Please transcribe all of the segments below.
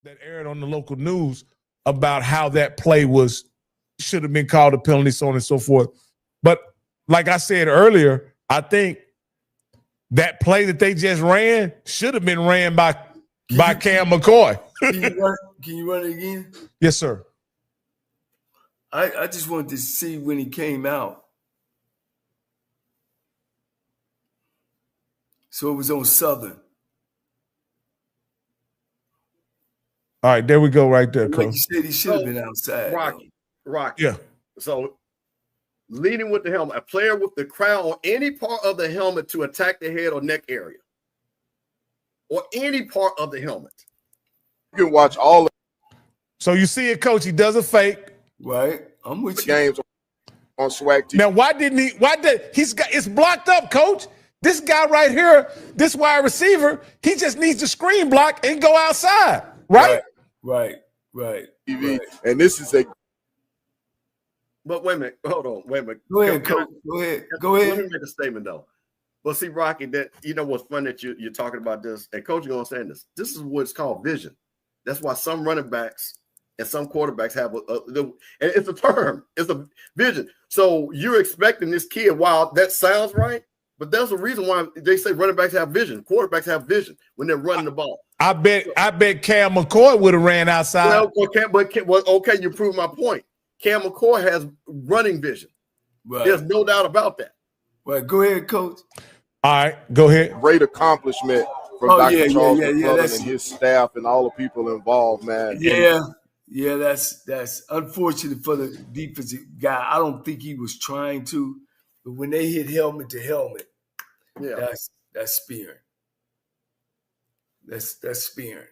that aired on the local news about how that play should have been called a penalty, so on and so forth. But like I said earlier, I think that play that they just ran should have been ran by Cam McCoy. Can you run it again? Yes, sir. I just wanted to see when he came out. So it was on Southern. All right, there we go right there, like Coach. You said he should have been outside. Rocky. Yeah. So leading with the helmet, a player with the crown on any part of the helmet to attack the head or neck area. Or any part of the helmet. You can watch all of So you see it, Coach, he does a fake. Right. I'm with the you. games on Swag TV. Now, it's blocked up, Coach. This guy right here, this wide receiver, he just needs to screen block and go outside, right? Right. TV. And this is a But wait a minute. Hold on. Wait a minute. Go ahead, Coach. Go ahead. Let me make a statement, though. Well, see, Rocky, that you know what's fun that you're talking about this, and Coach, you're going to understand this. This is what's called vision. That's why some running backs and some quarterbacks have and it's a term. It's a vision. So you're expecting this kid, while that sounds right, but there's a reason why they say running backs have vision. Quarterbacks have vision when they're running the ball. I bet Cam McCoy would have ran outside. Well, okay, you proved my point. Cam McCoy has running vision. Right. There's no doubt about that. Right. Go ahead, Coach. All right, go ahead. great accomplishment from Dr. Charles McClellan and his staff and all the people involved, man. Yeah, that's unfortunate for the defensive guy. I don't think he was trying to, but when they hit helmet to helmet, that's spearing. That's spearing.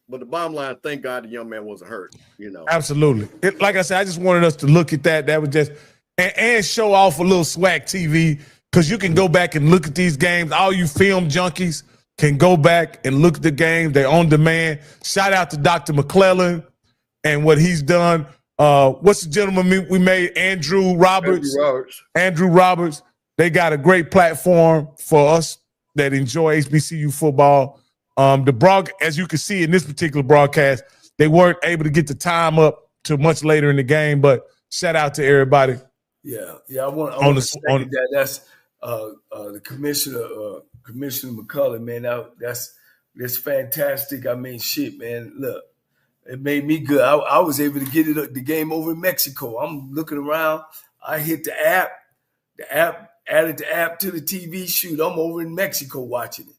But the bottom line, thank God the young man wasn't hurt. You know, Absolutely. Like I said, I just wanted us to look at that. That was just and show off a little Swag TV, because you can go back and look at these games. All you film junkies can go back and look at the games. They're on demand. Shout out to Dr. McClellan and what he's done. What's the gentleman we made? Andrew Roberts. Andrew Roberts. They got a great platform for us that enjoy HBCU football. As you can see in this particular broadcast, they weren't able to get the time up to much later in the game, but shout out to everybody. Yeah. I want to say that that's the Commissioner McCullough, man. That's fantastic. I mean, shit, man. Look, it made me good. I was able to get the game over in Mexico. I'm looking around. I hit the app. The app added the app to the TV. Shoot, I'm over in Mexico watching it.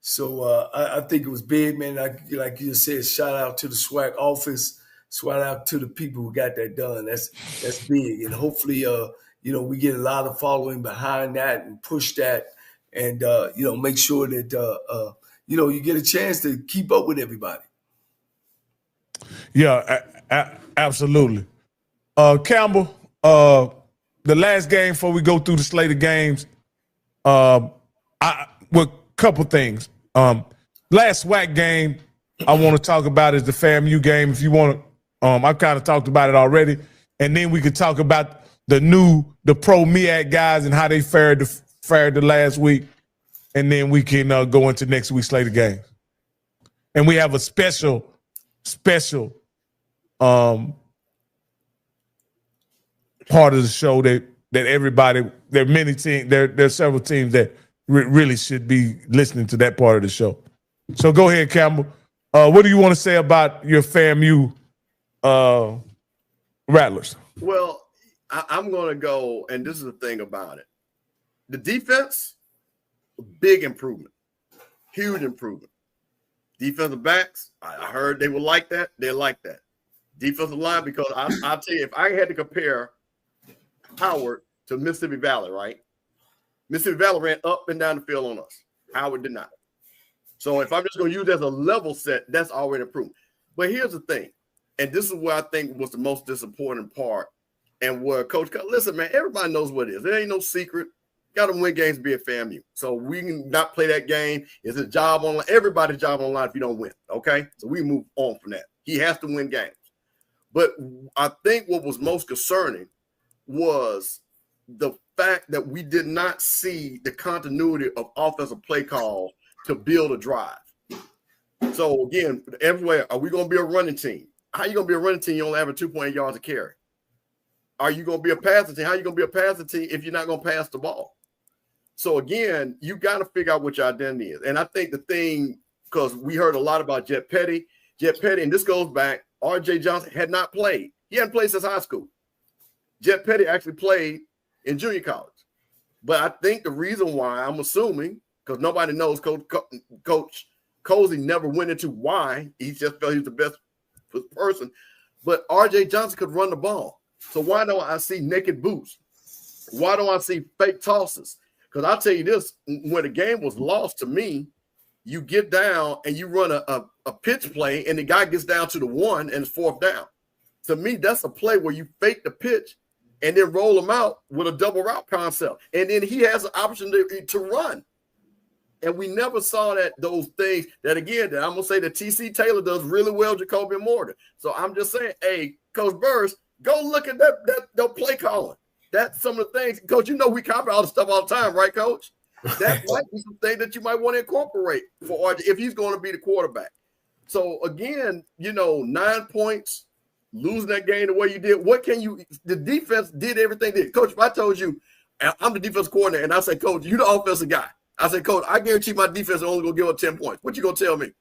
So I think it was big, man. Like you just said, shout out to the SWAC office. Shout out to the people who got that done. That's big, and hopefully, we get a lot of following behind that and push that, and make sure that you get a chance to keep up with everybody. Yeah, absolutely. Campbell, the last game before we go through the slate of games, couple things. Last SWAC game I want to talk about is the FAMU game. If you want to, I've kind of talked about it already, and then we could talk about the pro MEAC guys and how they fared the last week, and then we can go into next week's slate of games. And we have a special part of the show that everybody, there are many teams, there are several teams that really should be listening to that part of the show. So go ahead, Campbell. What do you want to say about your FAMU Rattlers? Well, I'm going to go, and this is the thing about it. The defense, big improvement, huge improvement. Defensive backs, I heard they would like that. They like that. Defensive line, because I'll tell you, if I had to compare Howard to Mississippi Valley, right? Mississippi Valley ran up and down the field on us. Howard did not. So if I'm just going to use it as a level set, that's already improved. But here's the thing, and this is where I think was the most disappointing part, and where Coach, listen, man, everybody knows what it is. There ain't no secret. Got to win games to be a FAMU. So we can not play that game. It's a job online. Everybody's job online if you don't win, okay? So we move on from that. He has to win games. But I think what was most concerning was the fact that we did not see the continuity of offensive play call to build a drive. So again, everywhere, are we going to be a running team? How you going to be a running team? You only have a 2.8 yards to carry. Are you going to be a passing team? How you going to be a passing team if you're not going to pass the ball? So again, you got to figure out what your identity is. And I think the thing, because we heard a lot about Jet Petty, and this goes back, R.J. Johnson had not played. He hadn't played since high school. Jet Petty actually played in junior college. But I think the reason why, I'm assuming, because nobody knows, Coach Cozy never went into why. He just felt he was the best person. But R.J. Johnson could run the ball. So why don't I see naked boots? Why don't I see fake tosses? Because I'll tell you this, when the game was lost to me, you get down and you run a pitch play and the guy gets down to the 1 and it's 4th down. To me, that's a play where you fake the pitch and then roll him out with a double route concept. And then he has an option to run. And we never saw those things that, again, that I'm going to say that T.C. Taylor does really well, Jacoby Morgan. So I'm just saying, hey, Coach Burris, go look at that play calling. That's some of the things. Coach, you know we copy all the stuff all the time, right, Coach? That might be some things that you might want to incorporate for RJ if he's going to be the quarterback. So, again, 9 points, losing that game the way you did. What can you – the defense did everything they did. Coach, if I told you I'm the defense coordinator and I say, Coach, you're the offensive guy. I said, Coach, I guarantee my defense is only going to give up 10 points. What you going to tell me?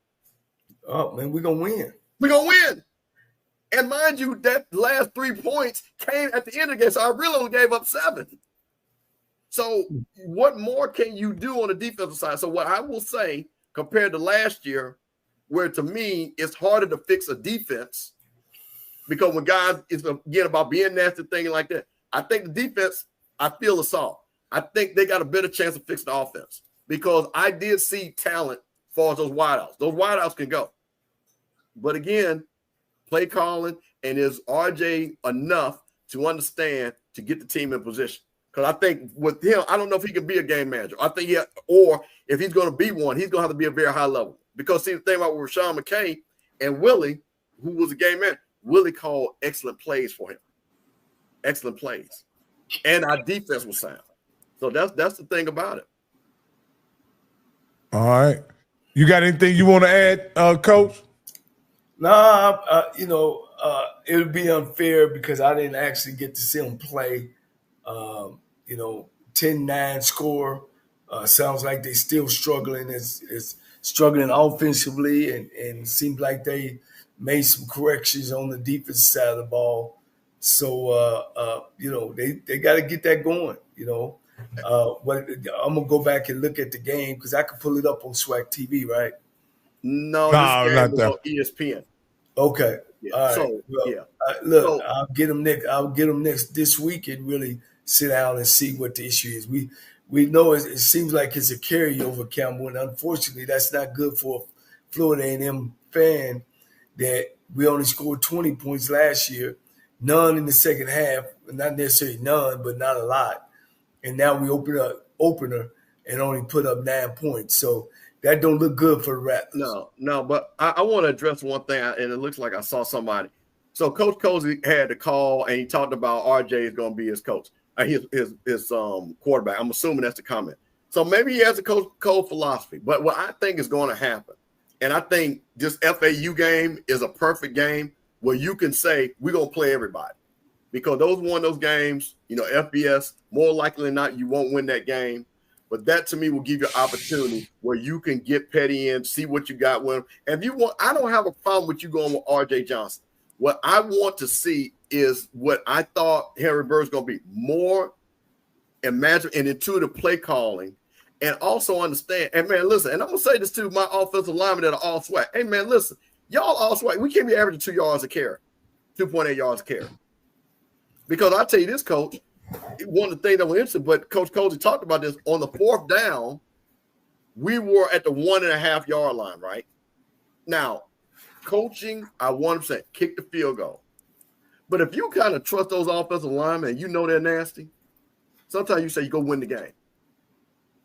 Oh, man, we're going to win. We're going to win. And mind you, that last 3 points came at the end of the game, so I really only gave up 7. So what more can you do on the defensive side? So what I will say, compared to last year, where to me it's harder to fix a defense because when guys it's again about being nasty, thinking like that. I think the defense, I feel the song. I think they got a better chance of fixing the offense because I did see talent as far as those wideouts. Those wideouts can go. But again, play calling, and is RJ enough to understand to get the team in position? Because I think with him, I don't know if he can be a game manager. I think or if he's going to be one, he's going to have to be a very high level. Because see, the thing about Rashawn McKay and Willie, who was a game manager, Willie called excellent plays for him. Excellent plays. And our defense was sound. So that's the thing about it. All right. You got anything you want to add, Coach? No, it would be unfair because I didn't actually get to see him play. 10-9 score. Sounds like they're still struggling. It's struggling offensively, and seems like they made some corrections on the defensive side of the ball. So, they got to get that going, But I'm going to go back and look at the game because I can pull it up on SWAC TV, right? No, this game was on ESPN. Okay. Yeah. All right. So, look, I'll get them next this week and really sit down and see what the issue is. We know it seems like it's a carryover, Campbell, and unfortunately that's not good for a Florida A&M fan that we only scored 20 points last year, none in the second half, not necessarily none, but not a lot. And now we opener and only put up 9 points. So that don't look good for the Raptors. No, but I want to address one thing, and it looks like I saw somebody. So Coach Cozy had the call, and he talked about RJ is going to be his coach, his quarterback. I'm assuming that's the comment. So maybe he has a cold philosophy. But what I think is going to happen, and I think this FAU game is a perfect game where you can say we're going to play everybody. Because those games, FBS, more likely than not, you won't win that game. But that, to me, will give you an opportunity where you can get Petty in, see what you got with him. And if you want, I don't have a problem with you going with R.J. Johnson. What I want to see is what I thought Henry Bird's going to be, more imaginative and intuitive play calling, and also understand. And, man, listen, and I'm going to say this to my offensive linemen that are all SWAC. Hey, man, listen, y'all all SWAC. We can't be averaging 2 yards a carry, 2.8 yards a carry. Because I'll tell you this, Coach, one of the things that was interesting, but Coach Cozy talked about this, on the 4th down, we were at the 1.5 yard line, right? Now, coaching, I 100% kick the field goal. But if you kind of trust those offensive linemen and you know they're nasty, sometimes you say you go win the game.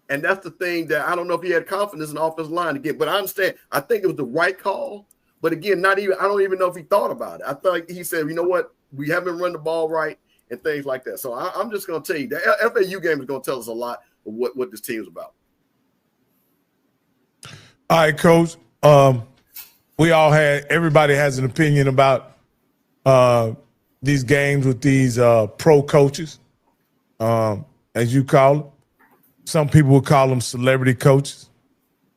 And that's the thing that I don't know if he had confidence in the offensive line again, but I understand. I think it was the right call. But again, I don't even know if he thought about it. I thought he said, you know what? We haven't run the ball right and things like that. So I'm just going to tell you, the FAU game is going to tell us a lot of what this team is about. All right, Coach. everybody has an opinion about these games with these pro coaches, as you call them. Some people would call them celebrity coaches.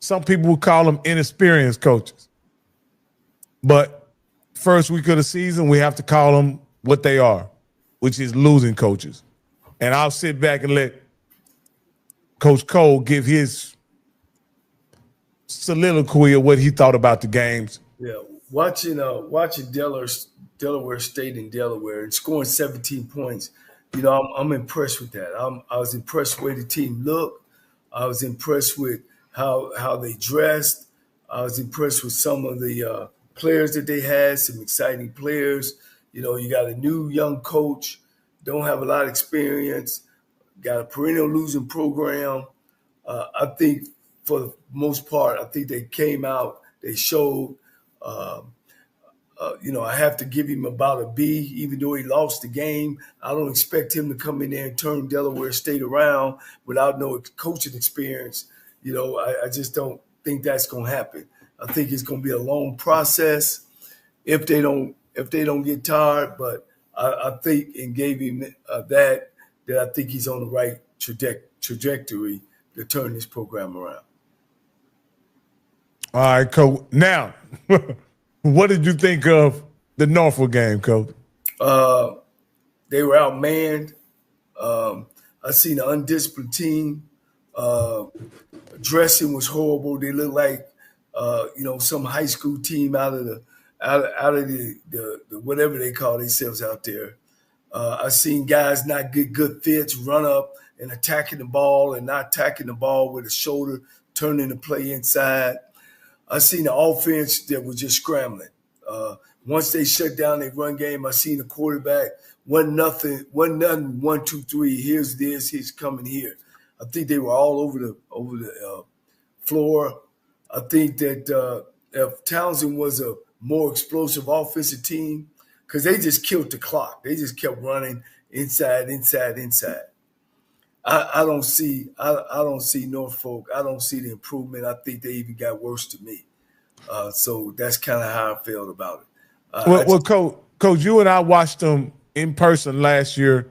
Some people would call them inexperienced coaches. But first week of the season, we have to call them what they are, which is losing coaches. And I'll sit back and let Coach Cole give his soliloquy of what he thought about the games. Yeah, watching Delaware State in Delaware and scoring 17 points, you know, I'm impressed with that. I was impressed with the way the team looked. I was impressed with how they dressed. I was impressed with some of the players that they had, some exciting players. You know, you got a new young coach, don't have a lot of experience, got a perennial losing program. I think for the most part, I think they came out, they showed, you know, I have to give him about a B, even though he lost the game. I don't expect him to come in there and turn Delaware State around without no coaching experience. You know, I just don't think that's going to happen. I think it's going to be a long process if they don't get tired. But I think and gave him that I think he's on the right trajectory to turn this program around. All right, Coach. Now, what did you think of the Norfolk game, Coach? They were outmanned. I seen an undisciplined team. Dressing was horrible. They looked like you know, some high school team out of the whatever they call themselves out there. I seen guys not get good fits, run up and attacking the ball and not attacking the ball with a shoulder, turning the play inside. I seen the offense that was just scrambling. Once they shut down their run game, I seen the quarterback, wasn't nothing, 1, 2, 3, here's this, he's coming here. I think they were all over the floor. I think that if Townsend was a more explosive offensive team, because they just killed the clock. They just kept running inside. I don't see Norfolk. I don't see the improvement. I think they even got worse to me. So that's kind of how I felt about it. Coach, you and I watched them in person last year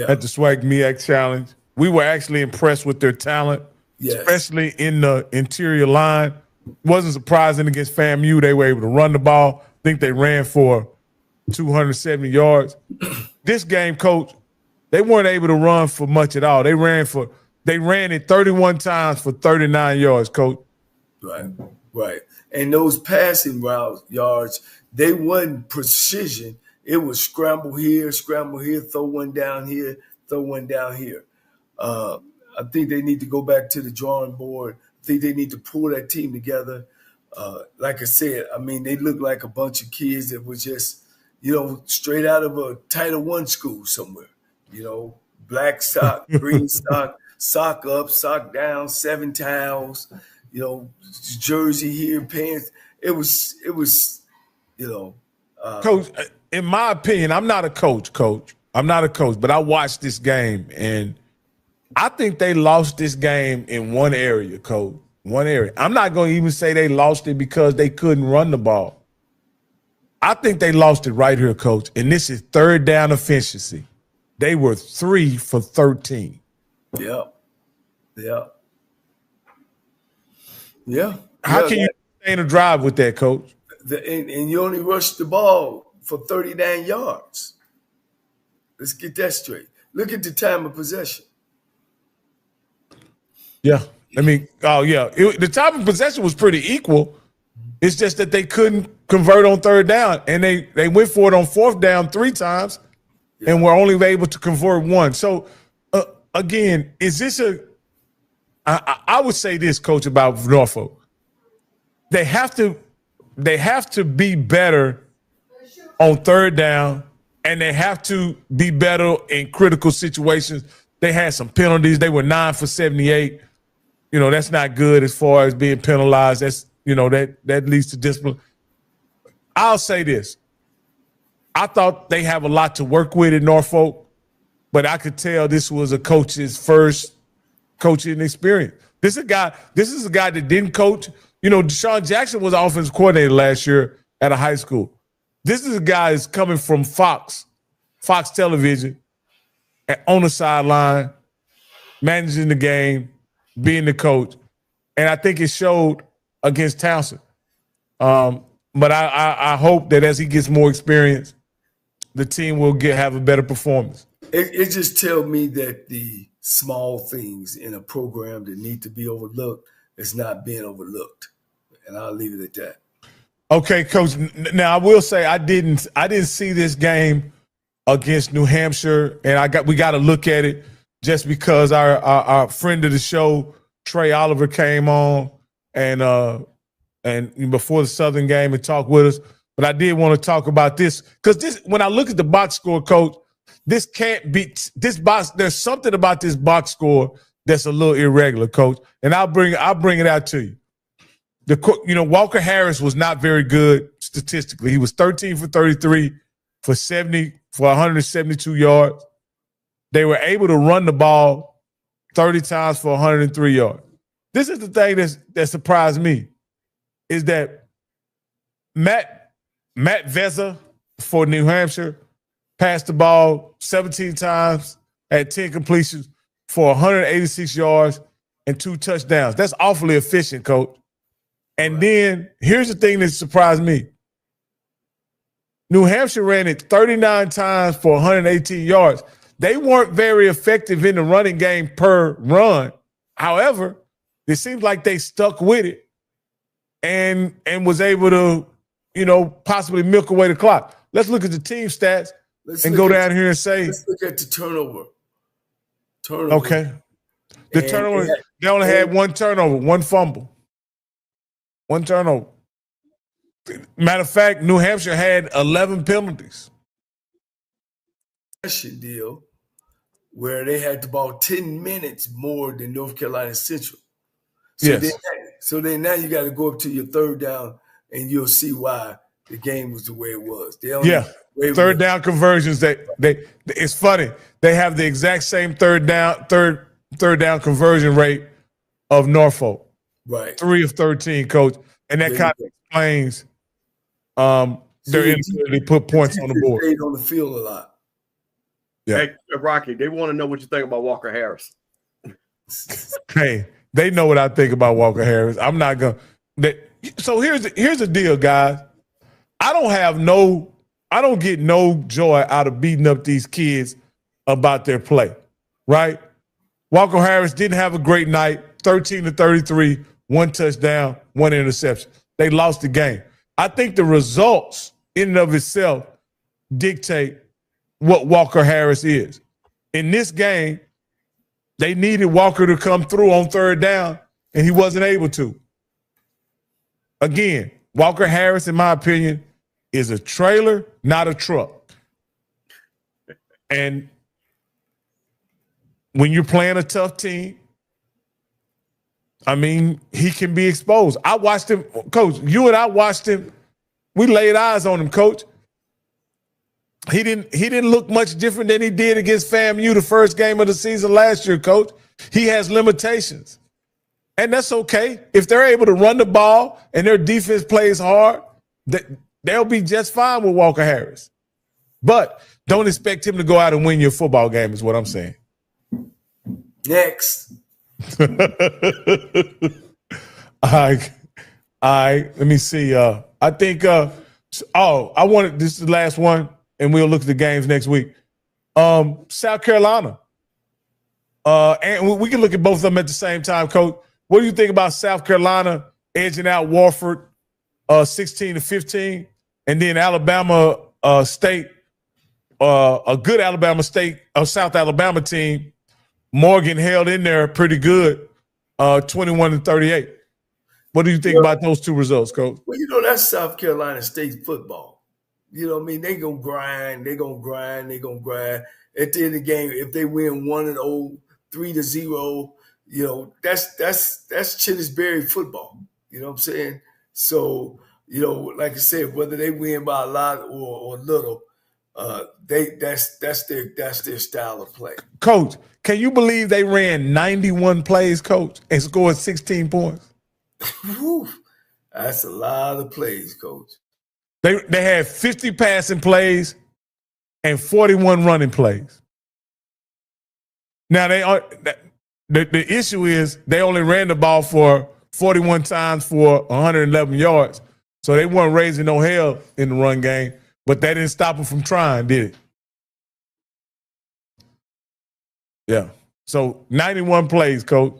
at the Swag MEAC Challenge. We were actually impressed with their talent, especially in the interior line. Wasn't surprising against FAMU. They were able to run the ball. I think they ran for 270 yards. This game, Coach, they weren't able to run for much at all. They ran it 31 times for 39 yards, Coach. Right. And those passing yards, they wasn't precision. It was scramble here, throw one down here, throw one down here. I think they need to go back to the drawing board. I think they need to pull that team together. Like I said, I mean, they look like a bunch of kids that were just, you know, straight out of a Title I school somewhere. You know, black sock, green sock, sock up, sock down, 7 towels, you know, jersey here, pants. It was, you know. Coach, in my opinion, I'm not a coach. I'm not a coach, but I watched this game, and I think they lost this game in one area, Coach. One area. I'm not going to even say they lost it because they couldn't run the ball. I think they lost it right here, Coach, and this is third down efficiency. They were 3 for 13. Yeah. How can you sustain a drive with that, Coach? And you only rushed the ball for 39 yards. Let's get that straight. Look at the time of possession. Yeah. I mean, the time of possession was pretty equal. It's just that they couldn't convert on third down, and they went for it on fourth down 3 times and were only able to convert 1. So, again, is this I would say this, Coach, about Norfolk. They have to be better on third down, and they have to be better in critical situations. They had some penalties. They were 9 for 78. You know, that's not good as far as being penalized. That's, you know, that leads to discipline. I'll say this. I thought they have a lot to work with in Norfolk, but I could tell this was a coach's first coaching experience. This is a guy that didn't coach You know, Deshaun Jackson was offensive coordinator last year at a high school. This is a guy that's coming from Fox Television, on the sideline, managing the game, being the coach. And I think it showed against Townsend. But I hope that as he gets more experience, the team will have a better performance. It just tells me that the small things in a program that need to be overlooked is not being overlooked. And I'll leave it at that. Okay, Coach. Now I will say I didn't see this game against New Hampshire, and we got to look at it just because our friend of the show, Trey Oliver, came on and before the Southern game and talked with us. But I did want to talk about this because when I look at the box score, Coach, this can't be this box. There's something about this box score that's a little irregular, Coach, and I'll bring it out to you. Walker Harris was not very good statistically. He was 13 for 33 for 172 yards. They were able to run the ball 30 times for 103 yards. This is the thing that surprised me, is that Matt Vezza for New Hampshire passed the ball 17 times, had 10 completions for 186 yards and 2 touchdowns. That's awfully efficient, Coach. And then here's the thing that surprised me. New Hampshire ran it 39 times for 118 yards. They weren't very effective in the running game per run. However, it seems like they stuck with it and was able to, possibly milk away the clock. Let's look at the team stats and go down here and say. Let's look at the turnover. Okay. Turnover, they only had one turnover, one fumble. One turnover. Matter of fact, New Hampshire had 11 penalties. Deal where they had about 10 minutes more than North Carolina Central. So then now you got to go up to your third down, and you'll see why the game was the way it was. Third down conversions. It's funny. They have the exact same third down conversion rate of Norfolk. Right. 3 of 13, Coach. And that kind of explains their inability to put points on the board. Stayed on the field a lot. Yeah. Hey, Rocky, they want to know what you think about Walker Harris. Hey, they know what I think about Walker Harris. I'm not going to. So here's the deal, guys. I don't get no joy out of beating up these kids about their play, right? Walker Harris didn't have a great night, 13 to 33, 1 touchdown, 1 interception. They lost the game. I think the results in and of itself dictate what Walker Harris is. In this game, they needed Walker to come through on third down, and he wasn't able to. Again, Walker Harris, in my opinion, is a trailer, not a truck. And when you're playing a tough team, I mean, he can be exposed. I watched him, Coach. You and I watched him. We laid eyes on him, Coach. He didn't look much different than he did against FAMU the first game of the season last year, Coach. He has limitations. And that's okay. If they're able to run the ball and their defense plays hard, they'll be just fine with Walker Harris. But don't expect him to go out and win your football game is what I'm saying. Next. All right. Let me see. I think. This is the last one, and we'll look at the games next week. South Carolina. And we can look at both of them at the same time, Coach. What do you think about South Carolina edging out Wofford 16 to 15, and then Alabama State, a good Alabama State, South Alabama team. Morgan held in there pretty good, 21 to 38. What do you think about those two results, Coach? Well, that's South Carolina State football. You know what I mean? They're going to grind. At the end of the game, if they win 1-0, 3-0, that's Chinnisberry football. You know what I'm saying? So, like I said, whether they win by a lot or little, that's their style of play. Coach, can you believe they ran 91 plays, Coach, and scored 16 points? That's a lot of plays, Coach. They had 50 passing plays and 41 running plays. Now the issue is they only ran the ball for 41 times for 111 yards. So they weren't raising no hell in the run game, but that didn't stop them from trying, did it? Yeah. So 91 plays, Coach.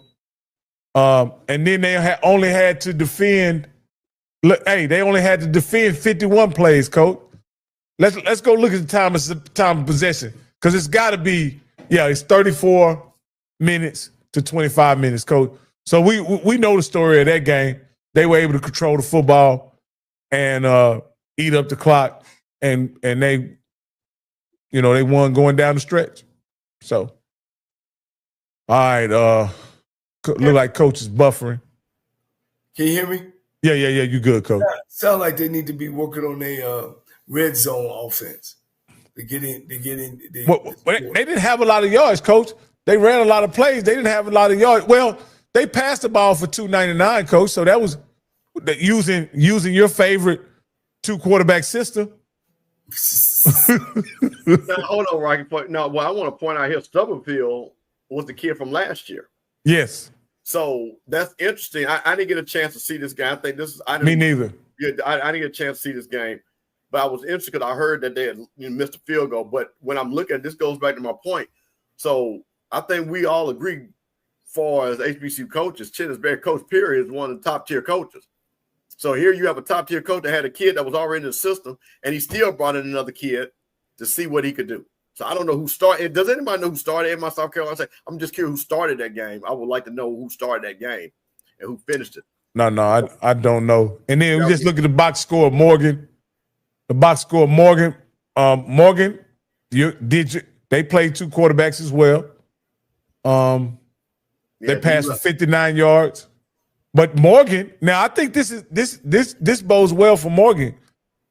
And then they only had to defend. Look, hey, they only had to defend 51 plays, Coach. Let's go look at the time of possession, because it's got to be, it's 34 minutes to 25 minutes, Coach. So we know the story of that game. They were able to control the football and eat up the clock, and they, they won going down the stretch. So, all right, look like Coach is buffering. Can you hear me? Yeah, you good, Coach. Sound like they need to be working on their red zone offense. They didn't have a lot of yards, Coach. They ran a lot of plays. They didn't have a lot of yards. Well, they passed the ball for 299, Coach. So that was using your favorite 2-quarterback system. Now, hold on, Rocky. No, well, I want to point out here, Stubblefield was the kid from last year. Yes. So that's interesting. I didn't get a chance to see this game. I think this is me neither. Yeah, I didn't get a chance to see this game, but I was interested because I heard that they had missed a field goal. But when I'm looking at this, goes back to my point. So I think we all agree, far as HBCU coaches, Chennisberry coach period is one of the top tier coaches. So here you have a top tier coach that had a kid that was already in the system, and he still brought in another kid to see what he could do. So I don't know who started. Does anybody know who started in my South Carolina? I'm just curious who started that game. I would like to know who started that game and who finished it. No, I don't know. And then we just look at the box score of Morgan. The box score of Morgan. Morgan, they played 2 quarterbacks as well. They passed for 59 yards. But Morgan, now I think this bodes well for Morgan.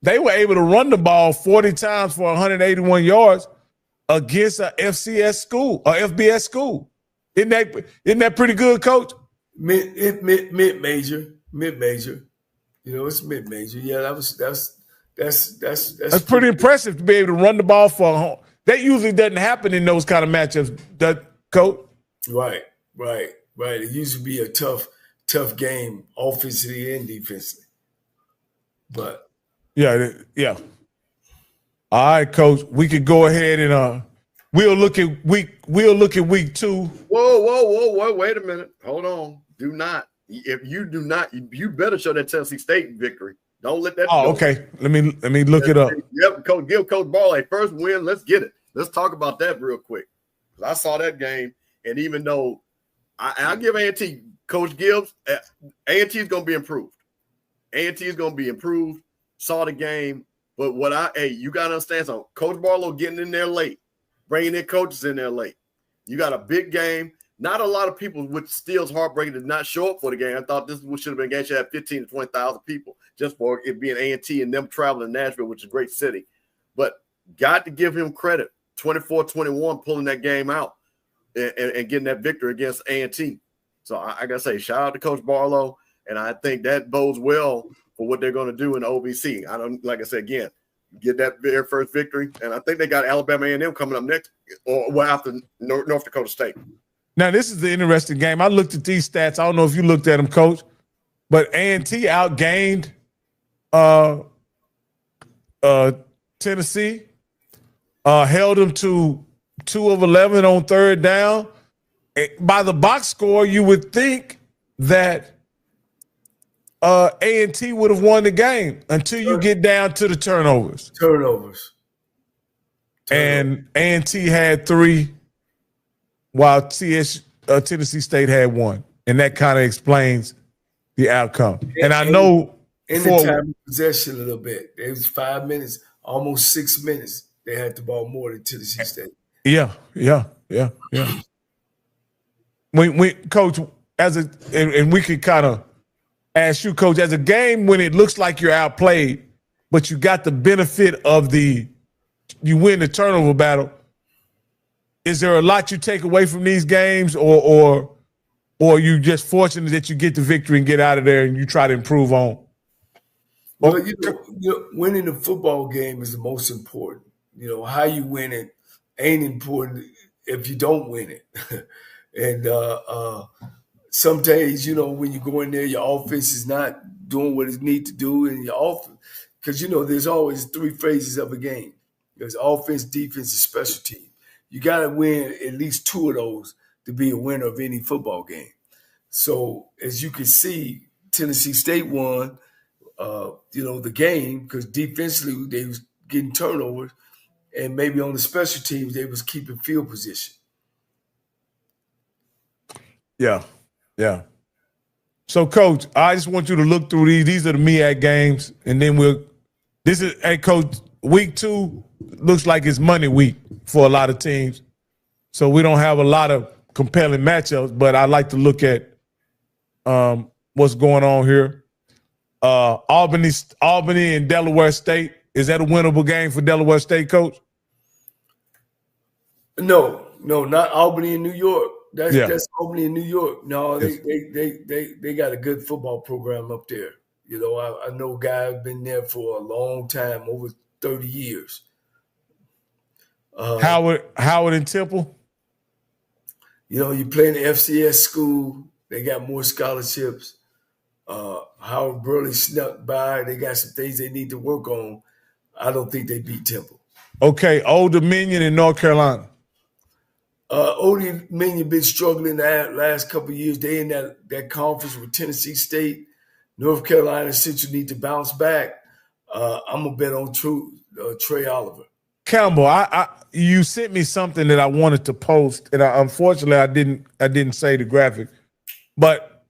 They were able to run the ball 40 times for 181 yards against a FCS school, a FBS school. Isn't that pretty good, Coach? Mid-major. It's mid-major. Yeah, that's pretty impressive to be able to run the ball for a home. That usually doesn't happen in those kind of matchups, Coach. Right. It usually be a tough game, offensively and defensively. But yeah. All right, Coach. We could go ahead and we'll look at week 2. Whoa! Wait a minute. Hold on. Do not. If you do not, you better show that Tennessee State victory. Don't let that. Oh, okay. Let me look it up. Yep, Coach. Give Coach Ball a first win. Let's get it. Let's talk about that real quick. I saw that game, and even though I'll give A&T Coach Gibbs, A&T is going to be improved. A&T is going to be improved. Saw the game, but you got to understand something. Coach Barlow getting in there late, bringing in coaches in there late. You got a big game. Not a lot of people, which still is heartbreaking, did not show up for the game. I thought this should have been a game should have 15 to 20,000 people just for it being A&T and them traveling to Nashville, which is a great city. But got to give him credit. 24-21 pulling that game out and getting that victory against A&T. So I got to say, shout out to Coach Barlow, and I think that bodes well for what they're going to do in the OVC. Like I said, again, get that their first victory, and I think they got Alabama A&M coming up next, or after North Dakota State. Now, this is the interesting game. I looked at these stats. I don't know if you looked at them, Coach, but A&T outgained Tennessee, held them to 2 of 11 on third down. By the box score, you would think that A&T would have won the game until you get down to the turnovers. And A&T had 3, while Tennessee State had 1. And that kind of explains the outcome. And I know in the time of possession a little bit. It was 5 minutes, almost 6 minutes. They had the ball more than Tennessee State. Yeah. We Coach, and we could kind of ask you, Coach, as a game when it looks like you're outplayed, but you got the benefit of you win the turnover battle. Is there a lot you take away from these games, or are you just fortunate that you get the victory and get out of there and you try to improve on Well, winning the football game is the most important. How you win it ain't important if you don't win it. And some days, when you go in there, your offense is not doing what it needs to do, and your offense, because there's always 3 phases of a game. There's offense, defense, and special team. You got to win at least 2 of those to be a winner of any football game. So as you can see, Tennessee State won, the game because defensively they was getting turnovers, and maybe on the special teams they was keeping field position. Yeah. So, Coach, I just want you to look through these. These are the MEAC games, and then Coach, week 2 looks like it's money week for a lot of teams. So we don't have a lot of compelling matchups, but I like to look at what's going on here. Albany and Delaware State. Is that a winnable game for Delaware State, Coach? No, not Albany and New York. That's Albany in New York. No, they got a good football program up there. I know guys been there for a long time, over 30 years. Howard and Temple. You play in the FCS school. They got more scholarships. Howard Burley snuck by. They got some things they need to work on. I don't think they beat Temple. Okay, Old Dominion in North Carolina. Old Dominion been struggling the last couple of years. They in that conference with Tennessee State. North Carolina Central need to bounce back. I'm going to bet on Trey Oliver. Campbell, you sent me something that I wanted to post, and unfortunately I didn't say the graphic. But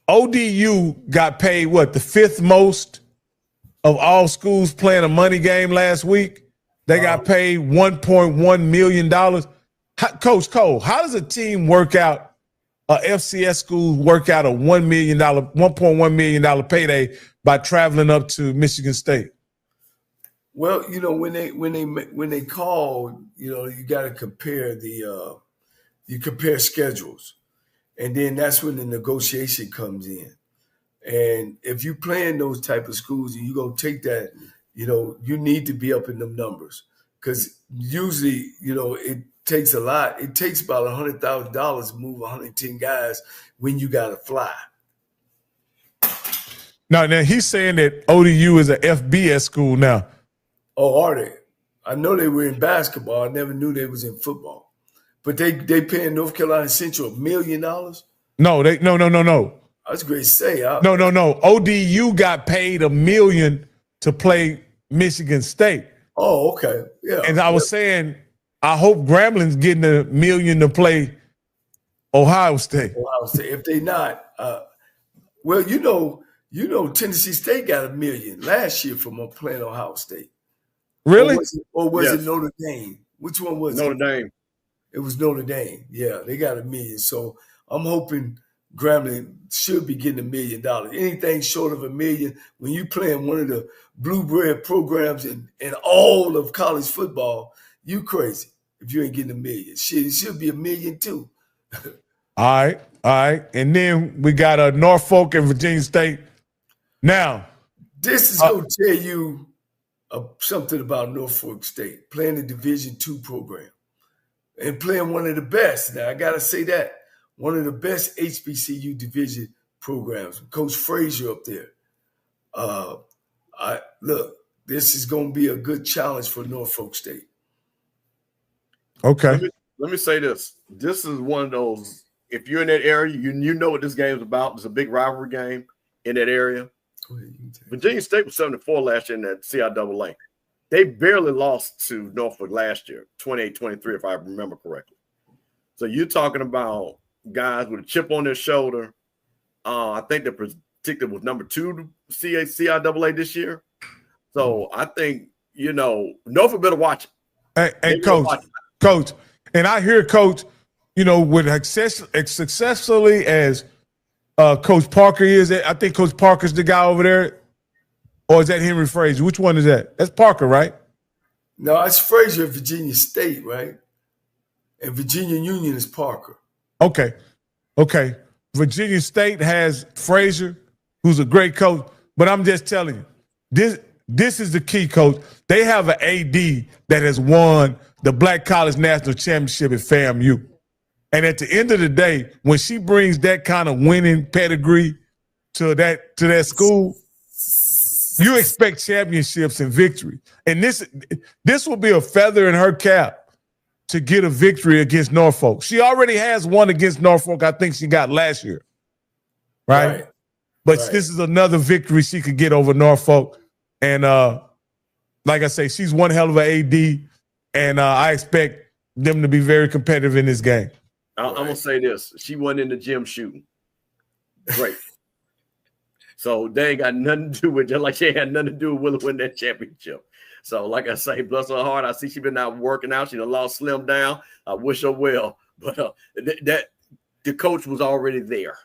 ODU got paid, the 5th most of all schools playing a money game last week? They got paid $1.1 million. Coach Cole, how does a team work out, FCS schools work out a $1.1 million payday by traveling up to Michigan State? Well, when they call, you got to compare you compare schedules, and then that's when the negotiation comes in. And if you play in those type of schools and you're going to take that, you need to be up in them numbers, because usually, it takes a lot. It takes about $100,000 to move 110 guys when you got to fly. Now he's saying that ODU is an FBS school now. Oh, are they? I know they were in basketball. I never knew they was in football. But they paying North Carolina Central $1 million? No. That's great to say. No. ODU got paid $1 million to play Michigan State. Oh, okay. Yeah. And I was saying, I hope Gramblin's getting $1 million to play Ohio State. If they not, Tennessee State got $1 million last year from playing Ohio State. Really? Or was it Notre Dame? Which one was Notre Dame. It was Notre Dame. Yeah, they got $1 million. So I'm hoping Grambling should be getting $1 million. Anything short of $1 million, when you playing one of the blue bread programs in all of college football, you crazy if you ain't getting $1 million. Shit, it should be $1 million too. All right. And then we got Norfolk and Virginia State. Now, this is going to tell you something about Norfolk State, playing the Division II program and playing one of the best. Now, I got to say that. One of the best HBCU division programs. Coach Frazier up there. Look, this is going to be a good challenge for Norfolk State. Okay. Let me say this. This is one of those, if you're in that area, you know what this game is about. It's a big rivalry game in that area. Go ahead, Virginia State was 7-4 last year in that CIAA. They barely lost to Norfolk last year, 28-23, if I remember correctly. So you're talking about guys with a chip on their shoulder. I think the predicted was number 2 CIAA this year. So I think, Norfolk better watch it. Hey, Coach, and I hear Coach, with as successfully as Coach Parker is, I think Coach Parker's the guy over there. Or is that Henry Frazier? Which one is that? That's Parker, right? No, it's Frazier at Virginia State, right? And Virginia Union is Parker. Okay. Virginia State has Frazier, who's a great coach. But I'm just telling you, This is the key, Coach. They have an AD that has won the Black College National Championship at FAMU. And at the end of the day, when she brings that kind of winning pedigree to that school, you expect championships and victory. And this will be a feather in her cap to get a victory against Norfolk. She already has one against Norfolk. I think she got last year. Right? But this is another victory she could get over Norfolk. And like I say, she's one hell of an AD. And I expect them to be very competitive in this game. I'm going to say this. She wasn't in the gym shooting. Great. So they ain't got nothing to do with, just like she had nothing to do with Willow winning that championship. So like I say, bless her heart. I see she been out working out. She done lost slim down. I wish her well. But the coach was already there.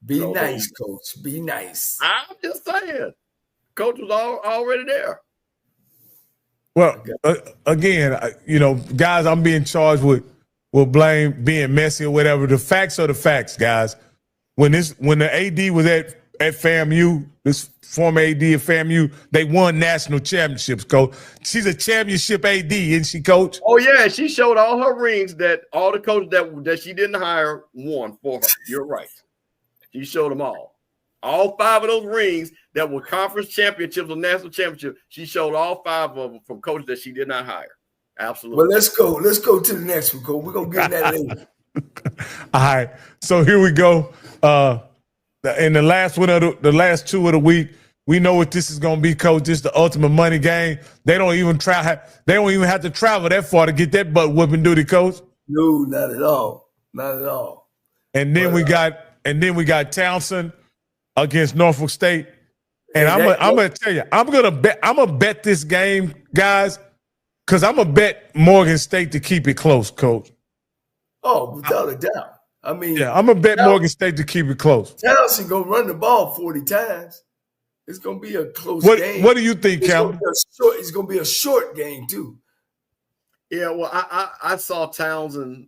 Be nice, Coach. Be nice. I'm just saying. Coach was already there. Well, again, guys, I'm being charged with blame being messy or whatever. The facts are the facts, guys. When the AD was at FAMU, this former AD at FAMU, they won national championships, Coach. She's a championship AD, isn't she, Coach? Oh, yeah. She showed all her rings that all the coaches that she didn't hire won for her. You're right. She showed them all. All 5 of those rings that were conference championships or national championships, she showed all 5 of them from coaches that she did not hire. Absolutely. Well, let's go. Let's go to the next one, Coach. We're going to get that later. All right. So here we go. In the last last 2 of the week, we know what this is going to be, Coach. This is the ultimate money game. They don't even have to travel that far to get that butt whooping, do they, Coach? No, not at all. Not at all. And then we got Townsend against Norfolk State. And I'm gonna tell you, I'm gonna bet this game, guys, because I'm gonna bet Morgan State to keep it close, Coach. Oh, without a doubt. I mean, yeah, I'm gonna bet Morgan State to keep it close. Townsend gonna run the ball 40 times. It's gonna be a close game. What do you think, Campbell? It's gonna be a short game too. Yeah, well, I saw Townsend,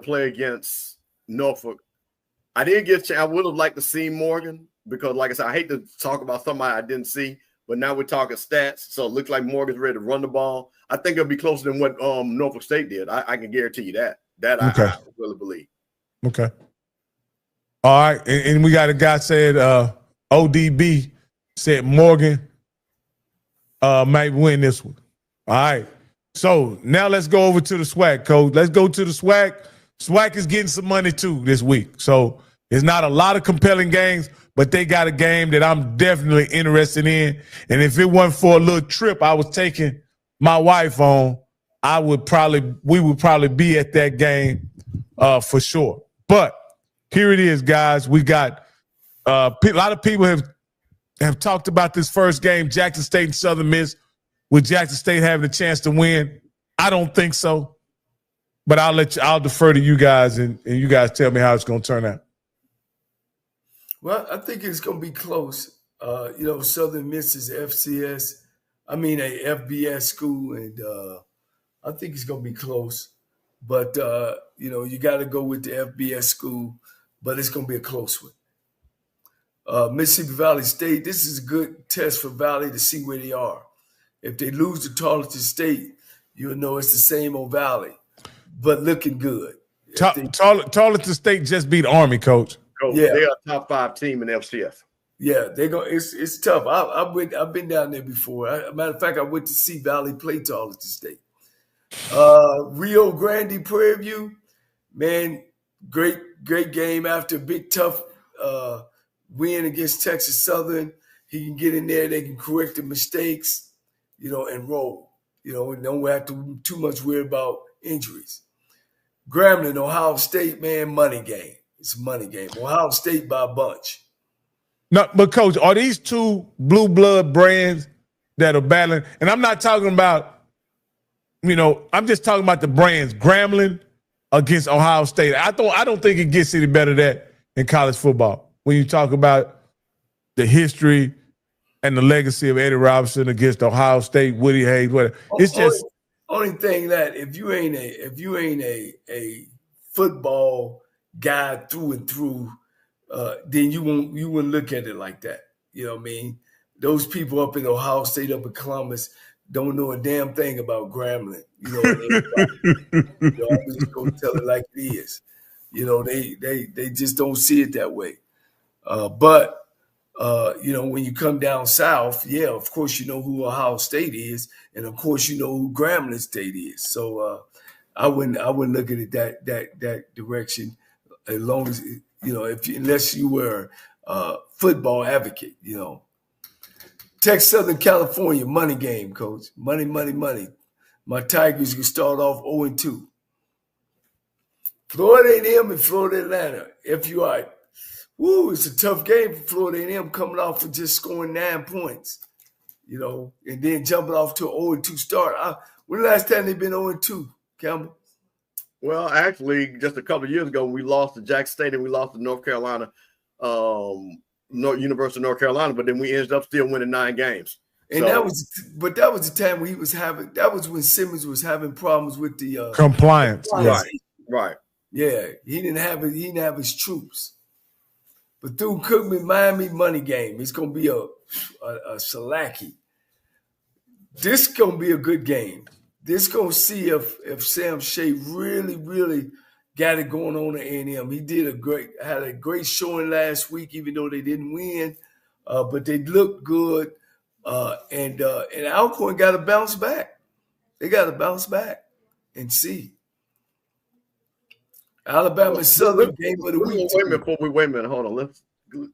play against Norfolk. I didn't get a chance. I would have liked to see Morgan because, like I said, I hate to talk about somebody I didn't see, but now we're talking stats. So it looks like Morgan's ready to run the ball. I think it'll be closer than what Norfolk State did. I can guarantee you that. Okay. I really believe. Okay. All right. And we got a guy said ODB said Morgan might win this one. All right. So now let's go over to the SWAC, Coach. Let's go to the SWAC. SWAC is getting some money too this week. So it's not a lot of compelling games, but they got a game that I'm definitely interested in. And if it wasn't for a little trip I was taking my wife on, we would probably be at that game for sure. But here it is, guys. We got a lot of people have talked about this first game, Jackson State and Southern Miss, with Jackson State having a chance to win. I don't think so. But I'll defer to you guys, and you guys tell me how it's going to turn out. Well, I think it's going to be close. Southern Miss is a FBS school, and I think it's going to be close. But, you got to go with the FBS school, but it's going to be a close one. Mississippi Valley State, this is a good test for Valley to see where they are. If they lose to Tarleton State, you'll know it's the same old Valley. But looking good. Tarleton State just beat Army, Coach. Yeah, they're a top 5 team in FCS. Yeah, they go. It's tough. I've been down there before. Matter of fact, I went to see Valley play Tarleton State. Rio Grande Prairie View, man, great game after a big tough win against Texas Southern. He can get in there. They can correct the mistakes, and roll. And don't have to too much worry about injuries. Grambling, Ohio State, man, money game. It's a money game. Ohio State by a bunch. No, but Coach, are these 2 blue blood brands that are battling? And I'm not talking about, I'm just talking about the brands. Grambling against Ohio State. I don't think it gets any better than that in college football. When you talk about the history and the legacy of Eddie Robinson against Ohio State, Woody Hayes, whatever. It's just only thing that if you ain't a football guy through and through, then you wouldn't look at it like that. You know what I mean? those people up in Ohio State, up in Columbus, don't know a damn thing about Grambling. You know, I'm just gonna tell it like it is. You know, they just don't see it that way. But you know, when you come down south, yeah, of course you know who Ohio State is, and of course you know who Grambling State is. So I wouldn't look at it that direction, as long as, you know, unless you were a football advocate, you know. Tech Southern California, money game, coach. Money, money, money. My Tigers can start off 0-2. Florida A&M and Florida Atlanta, FUI. Woo, it's a tough game for Florida A&M, coming off of just scoring 9 points, you know, and then jumping off to an 0-2 start. When the last time they been 0-2, Campbell? Well, actually, just a couple of years ago, we lost to Jackson State and we lost to North Carolina, University of North Carolina, but then we ended up still winning 9 games. And so, that was the time when he was having. That was when Simmons was having problems with the compliance. Right. Yeah, he didn't have his troops. But through Cookman Miami money game, it's gonna be a Salaki. This gonna be a good game. This gonna see if Sam Shea really got it going on at A&M. He had a great showing last week, even though they didn't win, but they looked good. And Alcorn got to bounce back. They got to bounce back and see. Alabama Southern game of the week. Wait a minute. Hold on.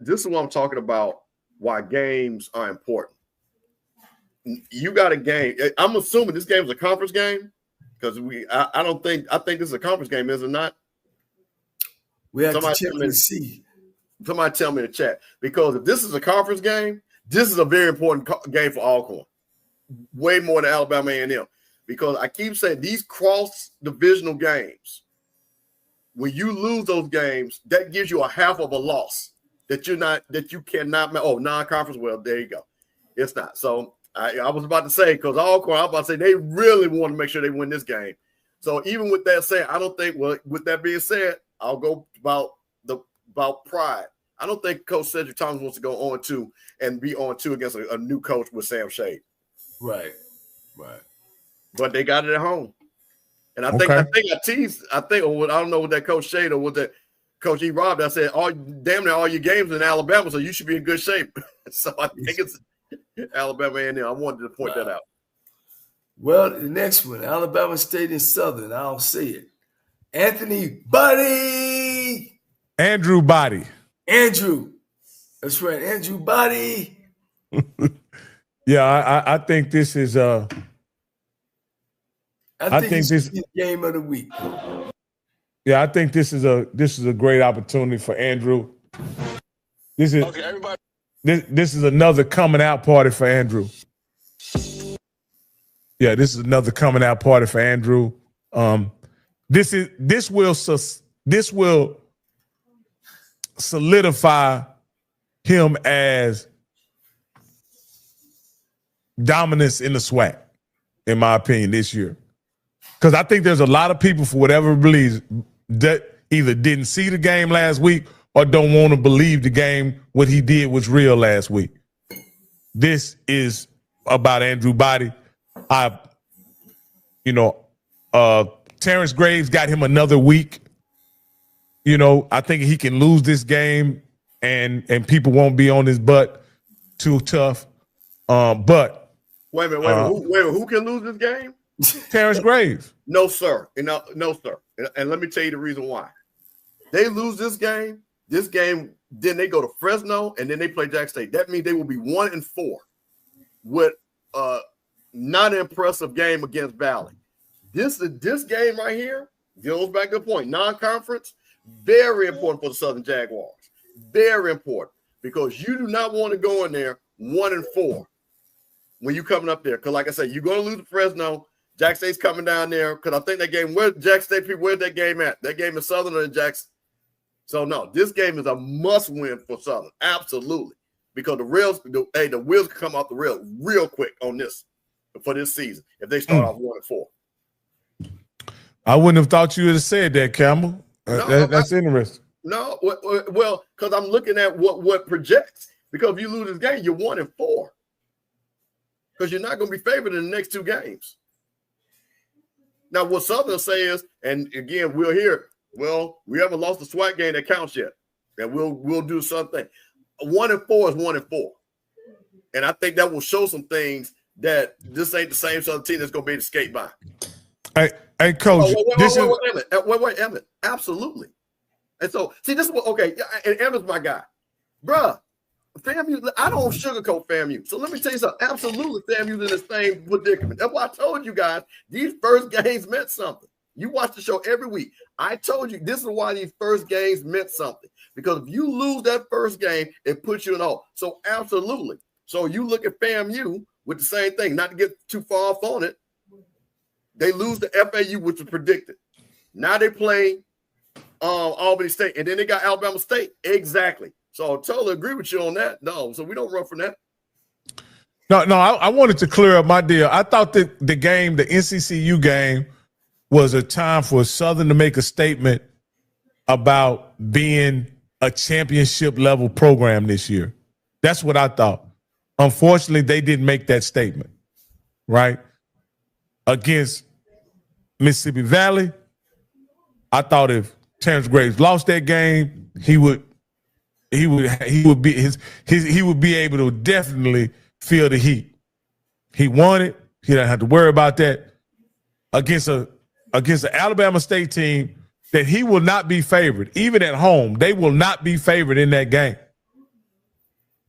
This is what I'm talking about. Why games are important. You got a game. I'm assuming this game is a conference game because I think this is a conference game, is it not? We have to check and see. Somebody tell me in the chat, because if this is a conference game, this is a very important game for Alcorn. Way more than Alabama A&M, because I keep saying these cross-divisional games, when you lose those games, that gives you a half of a loss that you cannot. Oh, non-conference. Well, there you go. It's not. So I was about to say, because Alcorn, I was about to say they really want to make sure they win this game. So even with that said, I don't think. Well, with that being said, I'll go about pride. I don't think Coach Cedric Thomas wants to go 0-2 and be 0-2 against a new coach with Sam Shade. Right. But they got it at home. And I think I teased. I don't know what that Coach Shade or what that Coach E. Rob. I said, damn near all your games in Alabama, so you should be in good shape. So I think it's Alabama A&M. I wanted to point that out. Well, the next one, Alabama State and Southern. I'll say it. Andrew Body. Andrew. That's right. Andrew Body. Yeah, I think this is I think this is game of the week. Yeah, I think this is a great opportunity for Andrew. This is everybody. This is another coming out party for Andrew. Yeah, this is another coming out party for Andrew. This will solidify him as dominance in the SWAC, in my opinion, this year. Because I think there's a lot of people, for whatever reason, that either didn't see the game last week or don't want to believe the game, what he did was real last week. This is about Andrew Body. Terrence Graves got him another week. I think he can lose this game and people won't be on his butt too tough. But wait a minute. Who can lose this game? Terrence Graves. No, sir. No, sir. And let me tell you the reason why. They lose this game, then they go to Fresno, and then they play Jackson State. That means they will be 1-4 with not an impressive game against Valley. This game right here goes back to the point. Non-conference, very important for the Southern Jaguars. Very important, because you do not want to go in there 1-4 when you're coming up there. Because, like I said, you're going to lose to Fresno. Jackson State's coming down there, because I think that game, where's that game at? That game is Southern or Jackson? So, no, this game is a must-win for Southern. Absolutely. Because the wheels can come off the rail real quick on this for this season if they start off 1-4. I wouldn't have thought you would have said that, Campbell. That's interesting. No, well, because I'm looking at what projects. Because if you lose this game, you're 1-4. because you're not going to be favored in the next 2 games. Now, what Southern say is, and again, we'll hear, well, we haven't lost the SWAC game that counts yet, and we'll do something. 1-4 is 1-4, and I think that will show some things that this ain't the same Southern team that's going to be able to skate by. Hey, Coach. Wait, Emmett. Absolutely. And so, see, this is what, okay, and Emmett's my guy. Bruh, FAMU, I don't sugarcoat FAMU. So let me tell you something. Absolutely, FAMU's in the same predicament. That's why I told you guys these first games meant something. You watch the show every week. I told you this is why these first games meant something. Because if you lose that first game, it puts you in all. So absolutely. So you look at FAMU with the same thing, not to get too far off on it. They lose to FAU, which was predicted. Now they play Albany State, and then they got Alabama State. Exactly. So I totally agree with you on that. No, so we don't run from that. No, I wanted to clear up my deal. I thought that the game, the NCCU game, was a time for Southern to make a statement about being a championship level program this year. That's what I thought. Unfortunately, they didn't make that statement, right? Against Mississippi Valley, I thought if Terrence Graves lost that game, he would be able to definitely feel the heat. He won it. He doesn't have to worry about that. Against an Alabama State team that he will not be favored, even at home, they will not be favored in that game.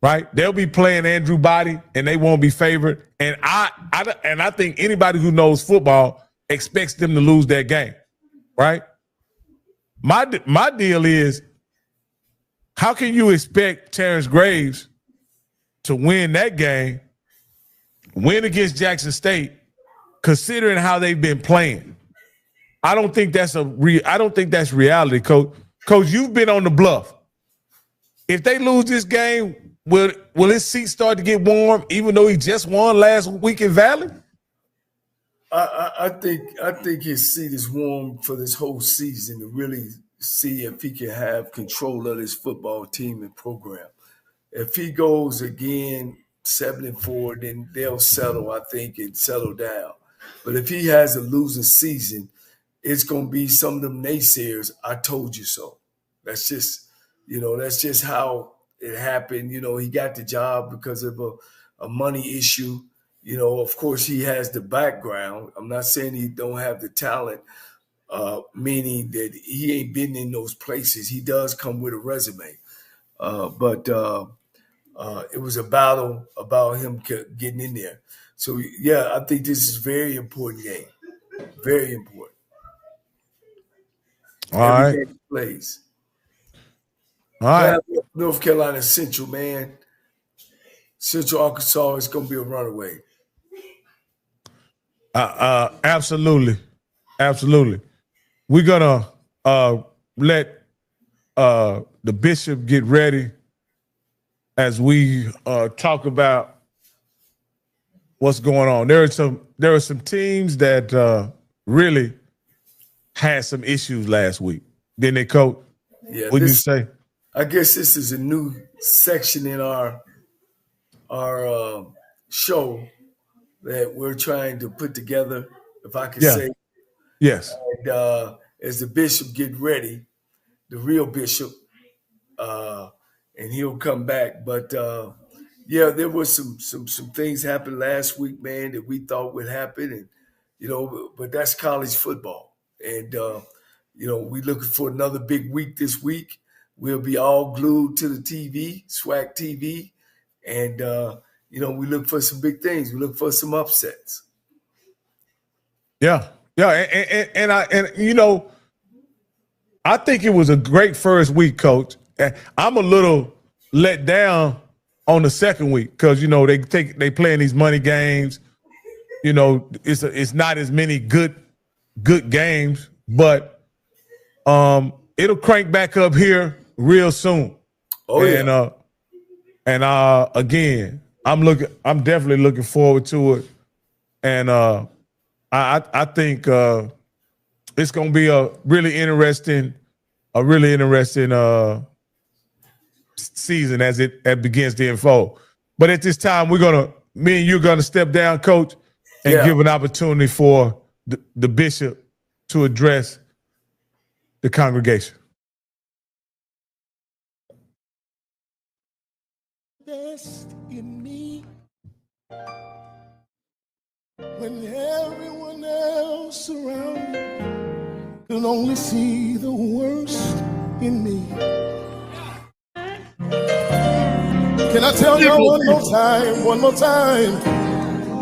Right? They'll be playing Andrew Body and they won't be favored. And I think anybody who knows football expects them to lose that game. Right? My deal is, how can you expect Terrence Graves to win that game, win against Jackson State, considering how they've been playing? I don't think that's reality, Coach. Coach, you've been on the bluff. If they lose this game, will his seat start to get warm, even though he just won last week in Valley? I think his seat is warm for this whole season to really see if he can have control of this football team and program. If he goes again 7-4, then they'll settle, I think, and settle down. But if he has a losing season, it's going to be some of them naysayers. I told you so. That's just how it happened. He got the job because of a money issue. Of course, he has the background. I'm not saying he don't have the talent, meaning that he ain't been in those places. He does come with a resume. But it was a battle about him getting in there. So, yeah, I think this is a very important game. Very important. All right. Plays. All right. North Carolina Central, man. Central Arkansas is going to be a runaway. Absolutely. We're going to let the bishop get ready as we talk about what's going on. There are some teams that really had some issues last week. Didn't they, Coach? Yeah. What did you say? I guess this is a new section in our show that we're trying to put together, if I can say. Yes. And as the bishop get ready, the real bishop, and he'll come back. But there was some things happened last week, man, that we thought would happen, and but that's college football, and we looking for another big week this week. We'll be all glued to the TV, SWAC TV, and we look for some big things. We look for some upsets. Yeah, and I think it was a great first week, Coach. I'm a little let down on the second week because they playing these money games. It's not as many good games, but it'll crank back up here real soon. Oh, yeah. And again, I'm definitely looking forward to it, and I think it's going to be a really interesting season as it begins to unfold. But at this time, we're going to me and you're going to step down, Coach, and give an opportunity for the bishop to address the congregation. Best in me when everyone else around me can only see the worst in me. Can I tell y'all one more time?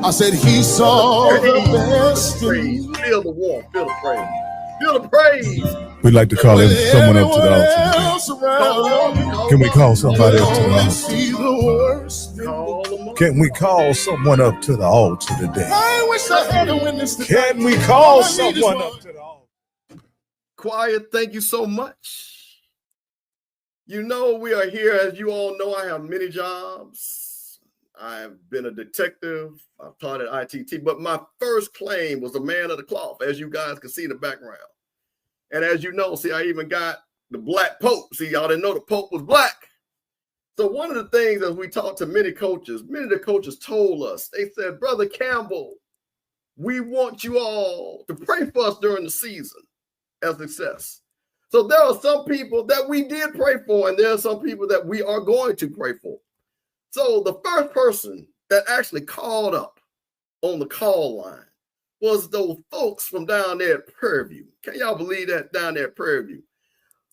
I said he saw the best in me. Feel the warmth, feel the praise. Feel the praise. We'd like to call someone up to the altar. Can we call somebody up to the altar? Can we call someone up to the altar today? I wish I had a witness today. Can we call someone up to the altar? Choir, thank you so much. You know, we are here. As you all know, I have many jobs. I've been a detective. I've taught at ITT, but my first claim was a man of the cloth, as you guys can see in the background. And as you know, see, I even got the black Pope. See, y'all didn't know the Pope was black. So one of the things, as we talked to many of the coaches told us, they said, Brother Campbell, we want you all to pray for us during the season as success. So there are some people that we did pray for, and there are some people that we are going to pray for. So the first person that actually called up on the call line was those folks from down there at Prairie View. Can y'all believe that, down there at Prairie View?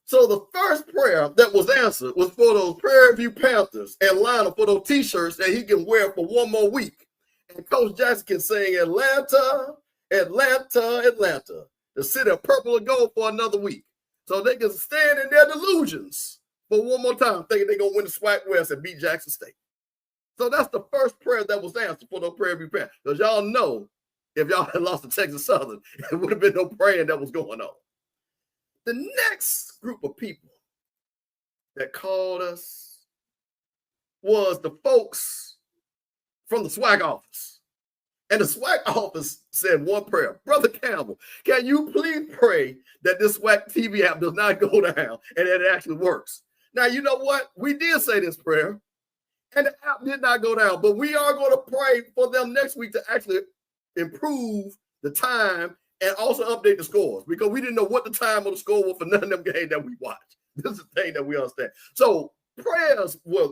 So the first prayer that was answered was for those Prairie View Panthers and Lionel for those T-shirts that he can wear for one more week. And Coach Jackson can sing Atlanta, Atlanta, Atlanta, the city of purple and gold for another week. So they can stand in their delusions for one more time, thinking they're going to win the SWAC West and beat Jackson State. So that's the first prayer that was answered for those Prairie View Panthers. Because y'all know, if y'all had lost to Texas Southern, it would have been no praying that was going on. The next group of people that called us was the folks from the SWAC office. And the SWAC office said one prayer. Brother Campbell, can you please pray that this SWAC TV app does not go down and that it actually works? Now, you know what? We did say this prayer, and the app did not go down. But we are going to pray for them next week to actually improve the time and also update the scores, because we didn't know what the time of the score was for none of them games that we watched. This is the thing that we understand. So prayers were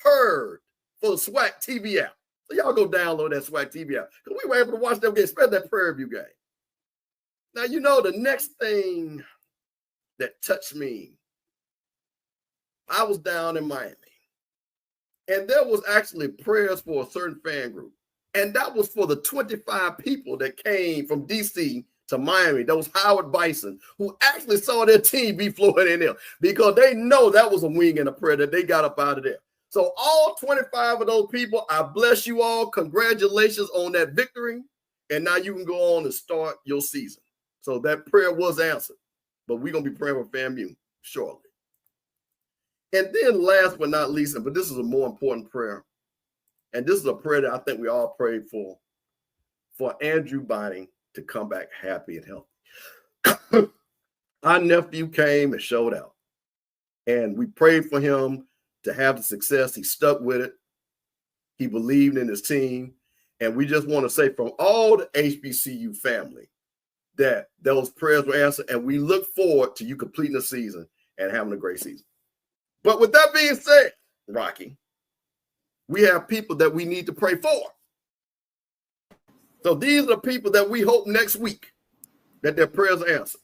heard for the SWAC TV app. So y'all go download that SWAC TV app, because we were able to watch them game, especially that Prairie View game. Now, you know, the next thing that touched me, I was down in Miami, and there was actually prayers for a certain fan group. And that was for the 25 people that came from DC to Miami, those Howard Bison, who actually saw their team be Florida A&M, because they know that was a wing and a prayer that they got up out of there. So all 25 of those people, I bless you all. Congratulations on that victory. And now you can go on and start your season. So that prayer was answered. But we're going to be praying for FAMU shortly. And then last but not least, but this is a more important prayer. And this is a prayer that I think we all prayed for Andrew Bynum to come back happy and healthy. Our nephew came and showed out. And we prayed for him to have the success. He stuck with it. He believed in his team. And we just want to say from all the HBCU family that those prayers were answered. And we look forward to you completing the season and having a great season. But with that being said, Rocky, we have people that we need to pray for. So these are the people that we hope next week that their prayers are answered.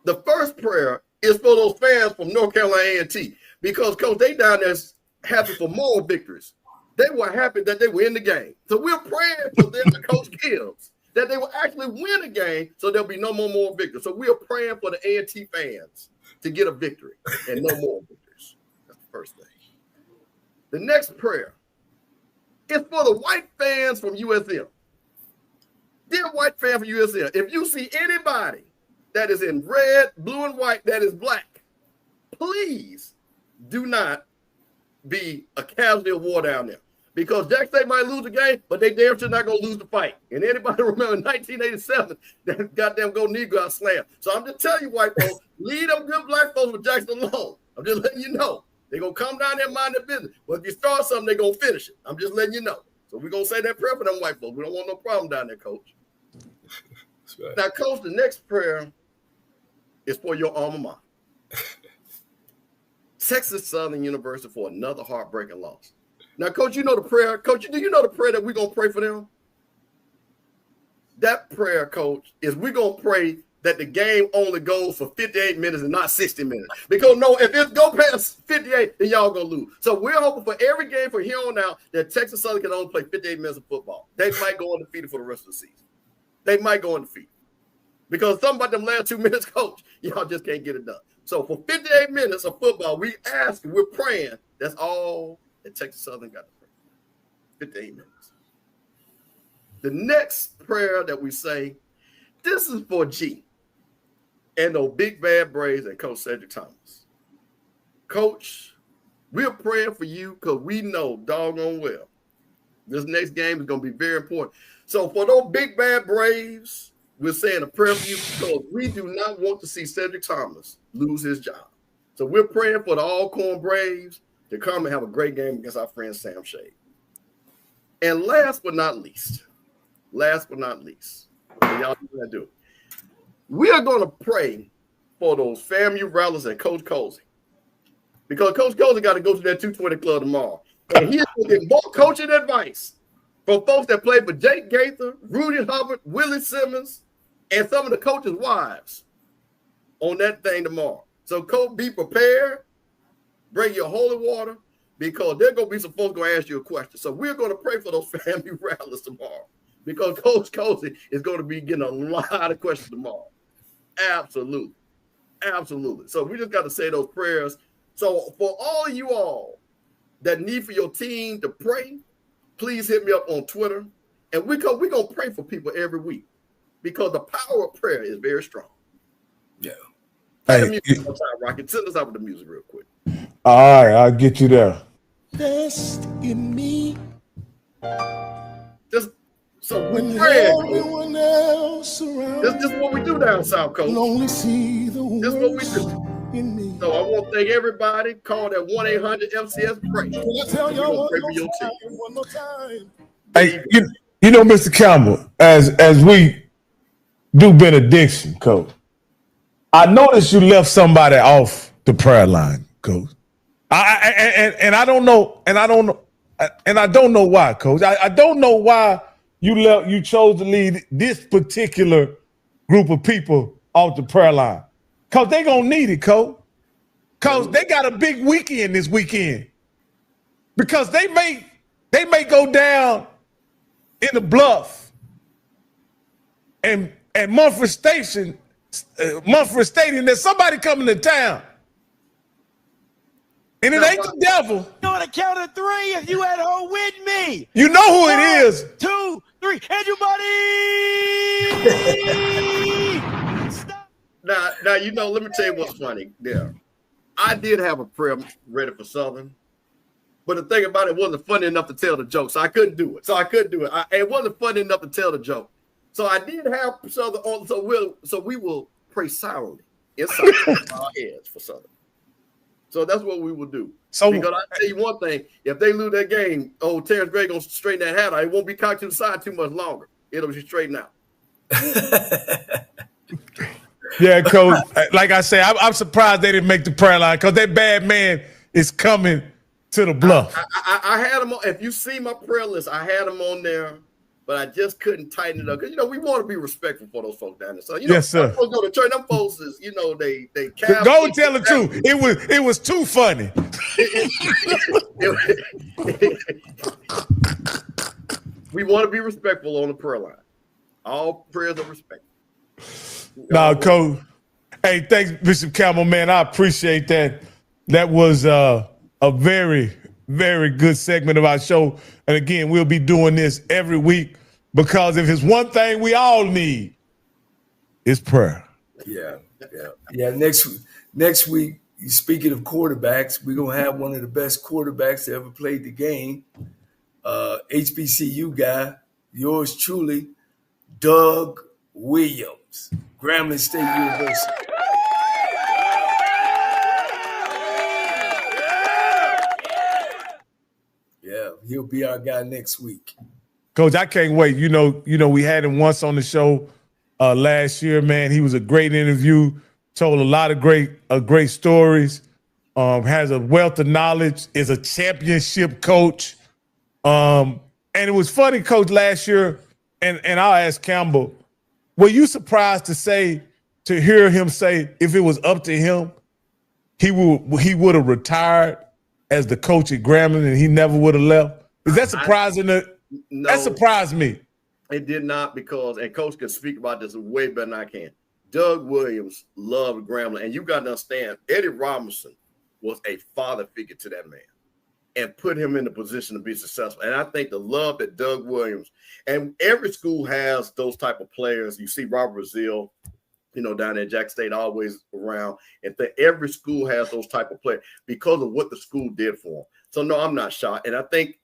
The first prayer is for those fans from North Carolina A&T, because, Coach, they down there happy for more victories. They were happy that they were in the game. So we're praying for them, the Coach Gibbs, that they will actually win a game so there'll be no more victories. So we're praying for the A&T fans to get a victory and no more victories. That's the first thing. The next prayer is for the white fans from USM. Dear white fan from USM, if you see anybody that is in red, blue, and white that is black, please do not be a casualty of war down there. Because Jackson State might lose the game, but they damn sure not going to lose the fight. And anybody remember in 1987, that goddamn Go Negro got slammed. So I'm just telling you, white folks, leave them good black folks with Jackson alone. I'm just letting you know. They're going to come down there and mind their business. But if you start something, they're going to finish it. I'm just letting you know. So we're going to say that prayer for them white folks. We don't want no problem down there, Coach. That's right. Now, Coach, the next prayer is for your alma mater. Texas Southern University for another heartbreaking loss. Now, Coach, you know the prayer. Coach, do you know the prayer that we're going to pray for them? That prayer, Coach, is we're going to pray that the game only goes for 58 minutes and not 60 minutes. Because, no, if it go past 58, then y'all going to lose. So we're hoping for every game from here on out that Texas Southern can only play 58 minutes of football. They might go undefeated for the rest of the season. They might go undefeated. Because something about them last 2 minutes, Coach, y'all just can't get it done. So for 58 minutes of football, we're praying. That's all that Texas Southern got to pray. 58 minutes. The next prayer that we say, this is for G and those big bad Braves and Coach Cedric Thomas. Coach, we're praying for you because we know doggone well this next game is going to be very important. So for those big bad Braves, we're saying a prayer for you because we do not want to see Cedric Thomas lose his job. So we're praying for the Alcorn Braves to come and have a great game against our friend Sam Shade. And last but not least, y'all know what I do. We are going to pray for those FAMU rallies and Coach Cozy. Because Coach Cozy got to go to that 220 club tomorrow. And he's going to get more coaching advice from folks that played for Jake Gaither, Rudy Hubbard, Willie Simmons, and some of the coaches' wives on that thing tomorrow. So, Coach, be prepared. Bring your holy water because there's going to be some folks going to ask you a question. So we're going to pray for those FAMU rallies tomorrow because Coach Cozy is going to be getting a lot of questions tomorrow. Absolutely. Absolutely. So we just got to say those prayers. So for all of you all that need for your team to pray, please hit me up on Twitter. And we're going to pray for people every week because the power of prayer is very strong. Yeah. Hey, Rocket, send us out with the music real quick. All right, I'll get you there. Best in me. Just so when everyone else around, this is what we do down South Coast. Only see the this is what we do. In me. So I want to thank everybody. Call that 1-800-FCS-PRAY. Can I tell y'all one more time? Hey, you know, Mr. Campbell, as we do benediction, Coach, I noticed you left somebody off the prayer line, Coach. I don't know why, Coach. I don't know why you chose to lead this particular group of people off the prayer line. Cause they gonna need it, Coach. Cause they got a big weekend this weekend. Because they may go down in the Bluff and Mumford Stadium, there's somebody coming to town. And it ain't the devil. On a count of three, if you at home with me. You know who it is. 2, 3, and your buddy. Stop. Now, you know, let me tell you what's funny there. I did have a prayer ready for Southern, but the thing about it wasn't funny enough to tell the joke, so I couldn't do it. It wasn't funny enough to tell the joke. So I did have Southern on, so we will pray silently inside our heads for Southern. So that's what we will do. So because I tell you one thing, if they lose that game, Terrence Gray gonna straighten that hat out. It won't be cocked to the side too much longer. It'll be straightened out. Yeah, Coach. Like I say, I'm surprised they didn't make the prayer line because that bad man is coming to the Bluff. I had him on. If you see my prayer list, I had him on there, but I just couldn't tighten it up because we want to be respectful for those folks down there. So yes, sir. Folks go to church. Them folks is they go and tell the truth. It was too funny. We want to be respectful on the prayer line. All prayers are respectful. Now, Coach. Hey, thanks, Bishop Campbell, man. I appreciate that. That was a very, very good segment of our show. And again, we'll be doing this every week because if it's one thing we all need, it's prayer. Yeah. Next week, speaking of quarterbacks, we're gonna have one of the best quarterbacks that ever played the game. HBCU guy, yours truly, Doug Williams, Grambling State University. Yeah, he'll be our guy next week. Coach, I can't wait. You know, we had him once on the show last year, man. He was a great interview, told a lot of great stories, has a wealth of knowledge, is a championship coach. And it was funny, Coach, last year, and I'll ask Campbell, were you surprised to hear him say if it was up to him, he would have retired as the coach at Grambling and he never would have left? Is that surprising? No, that surprised me. It did not, because, and Coach can speak about this way better than I can, Doug Williams loved Grambling. And you got to understand, Eddie Robinson was a father figure to that man and put him in the position to be successful. And I think the love that Doug Williams, and every school has those type of players. You see Robert Brazil, down there at Jack State, always around. And every school has those type of players because of what the school did for him. So, no, I'm not shocked. And I think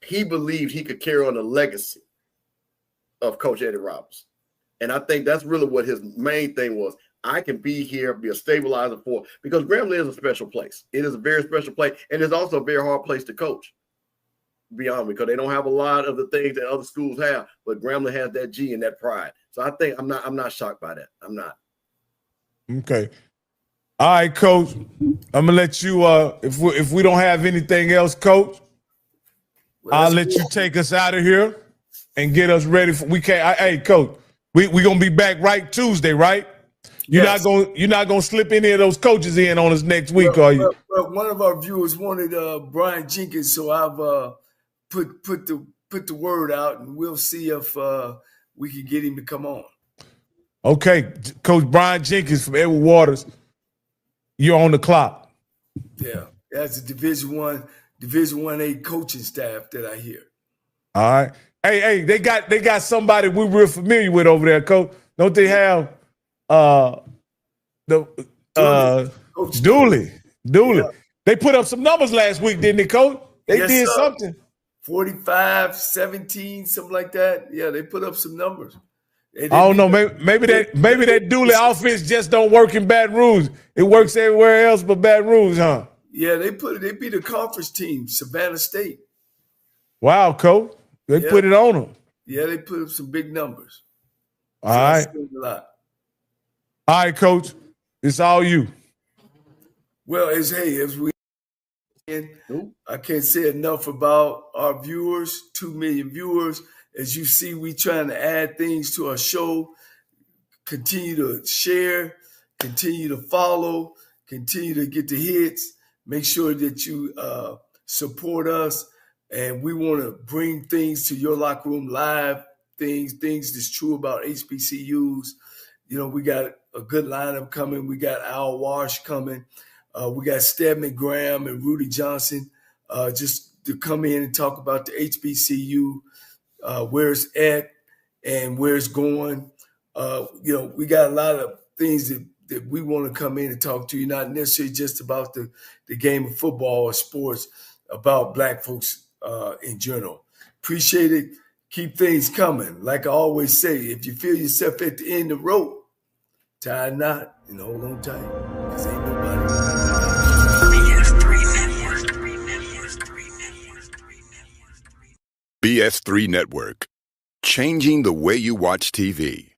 he believed he could carry on the legacy of Coach Eddie Robinson. And I think that's really what his main thing was. I can be here, be a stabilizer for, because Grambling is a special place. It is a very special place. And it's also a very hard place to coach, beyond, because they don't have a lot of the things that other schools have, but Grambling has that G and that pride. So I think I'm not shocked by that. I'm not. Okay. All right, Coach. I'm gonna let you if we don't have anything else, Coach, I'll let you take us out of here and get us ready for hey, Coach, we gonna be back right Tuesday, right? You're not gonna slip any of those coaches in on us next week, are you? Well, one of our viewers wanted Brian Jenkins, so I've put the word out, and we'll see if we can get him to come on. Okay, Coach Brian Jenkins from Edward Waters, you're on the clock. Yeah, that's a Division 1A coaching staff that I hear. All right. Hey, they got somebody we're real familiar with over there, Coach. Don't they have Dooley? Yeah. They put up some numbers last week, didn't they, Coach? They did something. 45, 17, something like that. Yeah, they put up some numbers. I don't know. Maybe that Dooley offense just don't work in Baton Rouge. It works everywhere else but Baton Rouge, huh? Yeah, they beat a conference team, Savannah State. Wow, Coach. They put it on them. Yeah, they put up some big numbers. All right. All right, Coach. It's all you. Well, as we I can't say enough about our viewers, 2 million viewers. As you see, we trying to add things to our show. Continue to share, continue to follow, continue to get the hits. Make sure that you support us. And we want to bring things to your locker room live, things that's true about HBCUs. We got a good lineup coming. We got Al Wash coming. We got Stedman Graham and Rudy Johnson just to come in and talk about the HBCU, where it's at and where it's going. We got a lot of things that we want to come in and talk to you, not necessarily just about the game of football or sports, about Black folks in general. Appreciate it. Keep things coming. Like I always say, if you feel yourself at the end of the rope, tie a knot and hold on tight, because ain't nobody. BS3 Network, changing the way you watch TV.